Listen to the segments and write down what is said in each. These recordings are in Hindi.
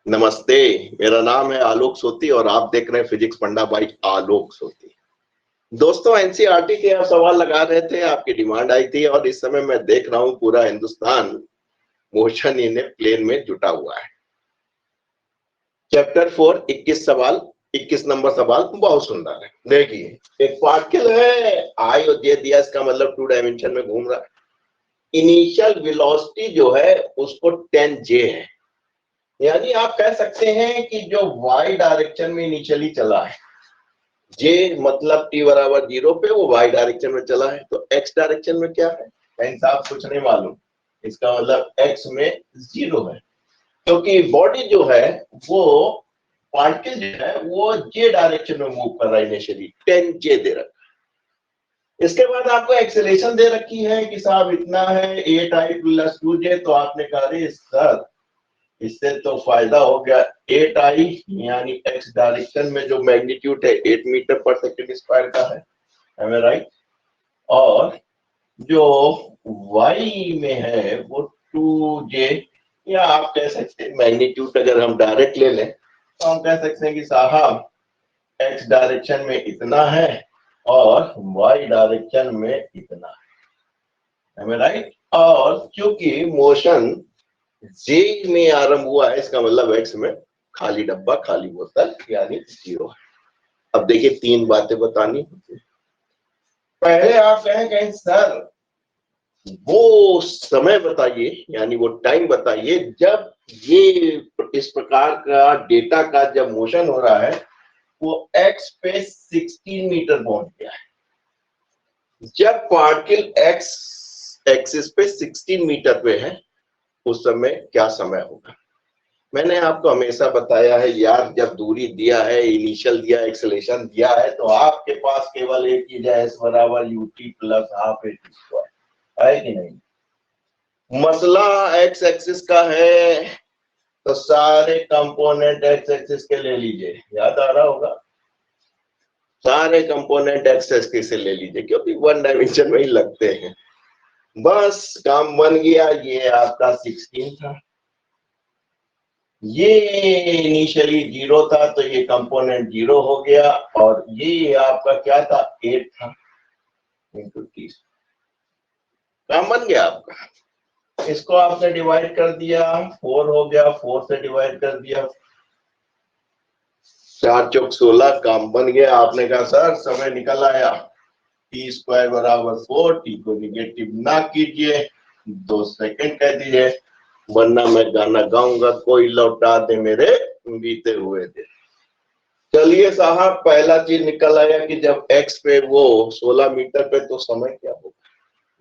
नमस्ते, मेरा नाम है आलोक सोती और आप देख रहे हैं फिजिक्स फंडा बाई आलोक सोती। दोस्तों, एनसीईआरटी के आप सवाल लगा रहे थे, आपकी डिमांड आई थी और इस समय मैं देख रहा हूं पूरा Hindustan motion in a plane में जुटा हुआ है। चैप्टर 4 21 नंबर सवाल बहुत सुंदर है। देखिए, एक पार्टिकल है आई और जे दिया, इसका मतलब 2 डायमेंशन में घूम रहा है। इनिशियल वेलोसिटी जो है उसको 10 है, यानी आप कह सकते हैं कि जो y डायरेक्शन में इनिशियली चला है, j मतलब t बराबर 0 पे वो y डायरेक्शन में चला है, तो x डायरेक्शन में क्या है, कहीं साहब कुछ नहीं मालूम। इसका मतलब x में 0 है, क्योंकि बॉडी जो है वो पार्टिकल जो है वो j डायरेक्शन में मूव कर रहा है। इनिशियली 10j दे रखा है। इसके बाद आपको एक्सेलेरेशन दे रखी है कि साहब इतना है 8i + 2j, तो आपने कहा अरे सर इससे तो फायदा हो गया 8i, यानी x डायरेक्शन में जो मैग्नीट्यूड है 8 मीटर पर सेकंड स्क्वायर का है, am I right? और जो y में है वो 2j, या आप कह सकते हैं मैग्नीट्यूड अगर हम डायरेक्ट ले लें तो हम कह सकते हैं कि साहब x डायरेक्शन में इतना है और y डायरेक्शन में इतना है, am I right? और क्योंकि मोशन जे में आरंभ हुआ है, इसका मतलब एक्स में खाली डब्बा खाली बोतल यानी 0 है। अब देखिए 3 बातें बतानी होती है। पहले आप कहें सर वो समय बताइए, यानी वो टाइम बताइए जब ये इस प्रकार का डेटा का जब मोशन हो रहा है वो एक्स पे 16 मीटर पहुंच गया है। जब पार्टिकल एक्स एक्सिस पे 16 मीटर पे है उस समय क्या समय होगा। मैंने आपको हमेशा बताया है यार, जब दूरी दिया है, इनिशियल दिया, एक्सेलेरेशन दिया है, तो आपके पास केवल एक चीज है, s बराबर ut plus half at square, है कि नहीं। मसला एक्स एक्सिस का है तो सारे कंपोनेंट एक्स एक्सिस के ले लीजिए, याद आ रहा होगा, सारे कंपोनेंट एक्स एक्सिस से ले लीजिए क्योंकि 1 डायमेंशन में ही लगते हैं। बस काम बन गया, ये आपका 16 था, ये इनिशियली 0 था तो ये कंपोनेंट 0 हो गया, और ये आपका क्या था 8 था इंटू 30, काम बन गया आपका। इसको आपने डिवाइड कर दिया, 4 हो गया, 4 से डिवाइड कर दिया, 4 चौक 16, काम बन गया। आपने कहा सर समय निकल आया, टी स्क्वायर बराबर 4, टी को निगेटिव ना कीजिए, 2 सेकंड कह दीजिए, वरना मैं गाना गाऊंगा कोई लौटा दे मेरे बीते हुए दिन। चलिए साहब, पहला चीज निकल आया कि जब x पे वो 16 मीटर पे, तो समय क्या होगा,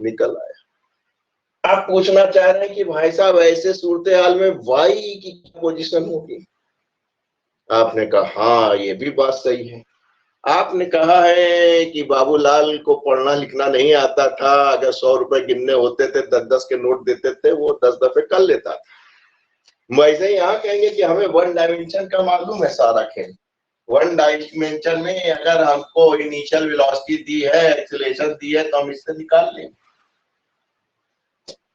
निकल आया। आप पूछना चाह रहे हैं कि भाई साहब ऐसे सूरत हाल में y की क्या पोजीशन होगी। आपने कहा हाँ ये भी बात सही है। आपने कहा है कि बाबूलाल को पढ़ना लिखना नहीं आता था, अगर 100 रुपए गिनने होते थे 10-10 के नोट देते थे, वो 10 दफे कर लेता था। वैसे ही यहाँ कहेंगे कि हमें 1 डायमेंशन का मालूम है सारा खेल। 1 डायमेंशन में अगर हमको इनिशियल वेलोसिटी दी है, एक्सेलरेशन दी है, तो हम इससे निकाल लेंगे।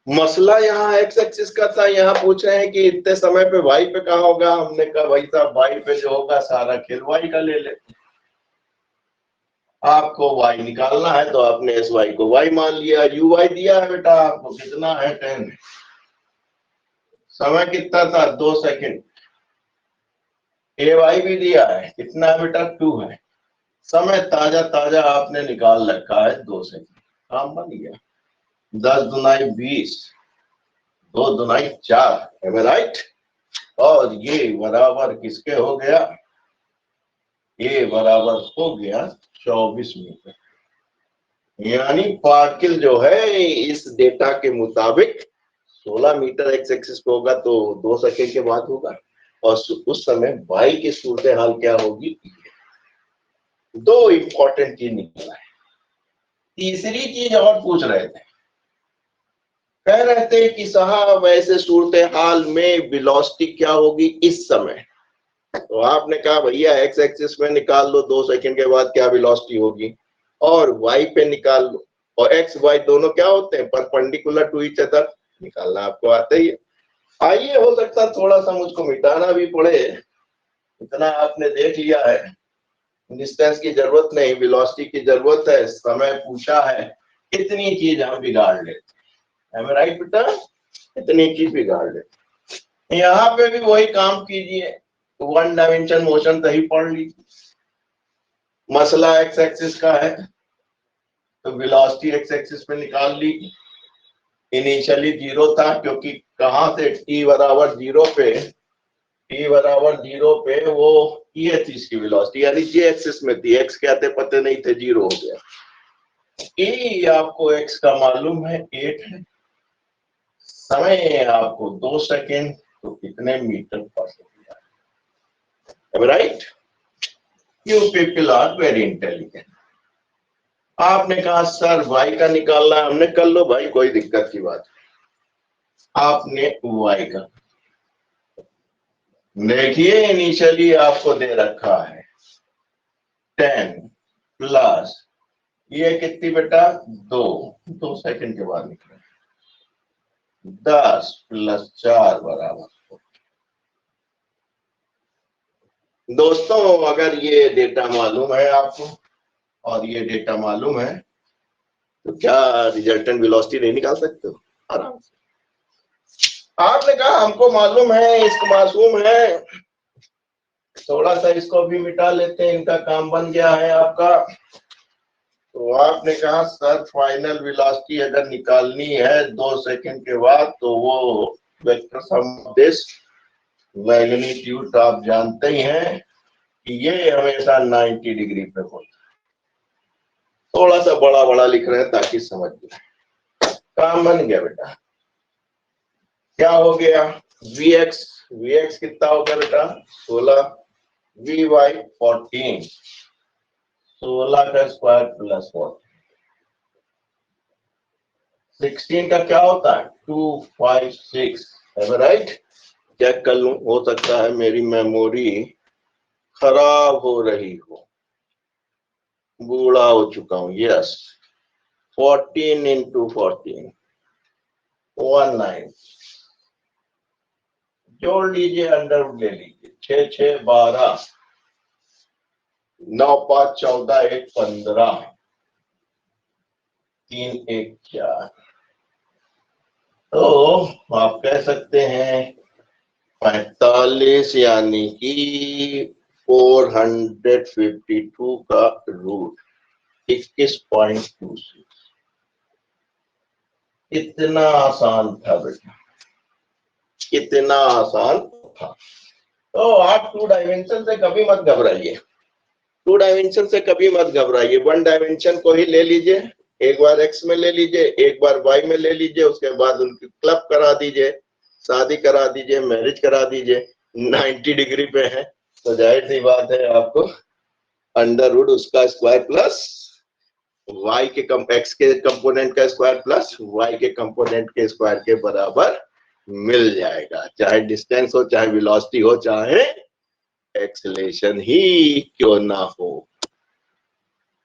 मसला यहाँ एक्स एक्सिस का था, यहाँ पूछ रहे हैं कि इतने समय पे वाई पे कहा होगा। हमने कहा भाई साहब वाई पे जो होगा सारा खेल वाई का ले लेते। आपको y निकालना है तो आपने एस वाई को y मान लिया। यू वाई दिया है बेटा आपको, कितना है 10, समय कितना था 2 सेकंड। ए वाई भी दिया है, कितना है बेटा 2 है। समय ताजा ताजा आपने निकाल रखा है 2 सेकंड, काम बन गया। 10 दुनाई 20, 2 दुनाई 4, है राइट। और ये बराबर किसके हो गया, ये बराबर हो गया 24 मीटर। यानी पार्टिकल जो है इस डेटा के मुताबिक 16 मीटर एक्स एक्सिस पे होगा तो 2 सेकंड के बाद होगा, और उस समय वाई की सूरत हाल क्या होगी। 2 इंपॉर्टेंट चीज निकला है। तीसरी चीज और पूछ रहे थे, कह रहे थे कि साहब ऐसे सूरत हाल में वेलोसिटी क्या होगी इस समय। तो आपने कहा भैया एक्स एक्सिस में निकाल लो 2 सेकंड के बाद क्या वेलोसिटी होगी, और वाई पे निकाल लो। और एक्स वाई दोनों क्या होते हैं, परपेंडिकुलर टू ईच अदर, निकालना आपको आता ही है। आइए, हो सकता थोड़ा सा मुझको मिटाना भी पड़े, इतना आपने देख लिया है। डिस्टेंस की जरूरत नहीं, वेलोसिटी की जरूरत है, समय पूछा है, इतनी चीज हम बिगाड़ लेते हैं, राइट बेटा? इतनी चीज बिगाड़ लेते। यहाँ पे भी वही काम कीजिए, वन डायमेंशन मोशन तो ही पढ़ लीजिए। मसला एक्स एक्सिस का है तो वेलोसिटी एक्स एक्सिस पे निकाल ली। इनिशियली 0 था, क्योंकि कहां से t बराबर 0 पे, t बराबर 0 पे वो ये थी इसकी वेलोसिटी, यानी जे एक्सिस में थी, x क्या थे पते नहीं थे, 0 हो गया। e आपको x का मालूम है 8 है, समय आपको 2 सेकेंड, तो कितने metre per second, right? You people are very intelligent. आपने कहा सर y का निकालना है, हमने कर लो भाई, कोई दिक्कत की बात नहीं। आपने y का देखिए, इनिशियली आपको दे रखा है 10 प्लस ये कितनी बेटा 2 सेकंड के बाद निकले, 10 प्लस 4 बराबर। दोस्तों अगर ये डेटा मालूम है आपको और ये डेटा मालूम है तो क्या रिजल्टेंट वेलोसिटी नहीं निकाल सकते हो आराम से? आपने कहा हमको मालूम है, इसको मासूम है, थोड़ा सा इसको भी मिटा लेते हैं, इनका काम बन गया है आपका। तो आपने कहा सर फाइनल वेलोसिटी अगर निकालनी है 2 सेकंड के बाद, तो वो वेक्टर सम दिस मैग्नीट्यूड आप जानते ही हैं कि ये हमेशा 90 डिग्री पे होता है। थोड़ा सा बड़ा बड़ा लिख रहे हैं ताकि समझ जाए। काम बन गया बेटा। क्या हो गया? Vx कितना हो गया बेटा 16, Vy 14, 16 का स्क्वायर प्लस 16 का क्या होता है 256, है राइट? चेक कर लूं, हो सकता है मेरी मेमोरी खराब हो रही हो, बूढ़ा हो चुका हूं। यस, 14 इंटू 14 19, जोड़ लीजिए, अंडर ले लीजिए, 6 6 12, 9 5 14, 1 15, 3 1 4। तो आप कह सकते हैं 45 यानी कि 452 का रूट 21.26। इतना आसान था बेटा, कितना आसान था। तो आप 2 डायमेंशन से कभी मत घबराइए, 2 डायमेंशन से कभी मत घबराइए। 1 डायमेंशन को ही ले लीजिए, एक बार एक्स में ले लीजिए, एक बार वाई में ले लीजिए, उसके बाद उनकी क्लब करा दीजिए, शादी करा दीजिए, मैरिज करा दीजिए। 90 डिग्री पे है तो जाहिर सी बात है आपको अंडर रूट उसका स्क्वायर प्लस y के x के कंपोनेंट का स्क्वायर प्लस y के कंपोनेंट के स्क्वायर के बराबर मिल जाएगा, चाहे डिस्टेंस हो, चाहे वेलोसिटी हो, चाहे एक्सेलरेशन ही क्यों ना हो।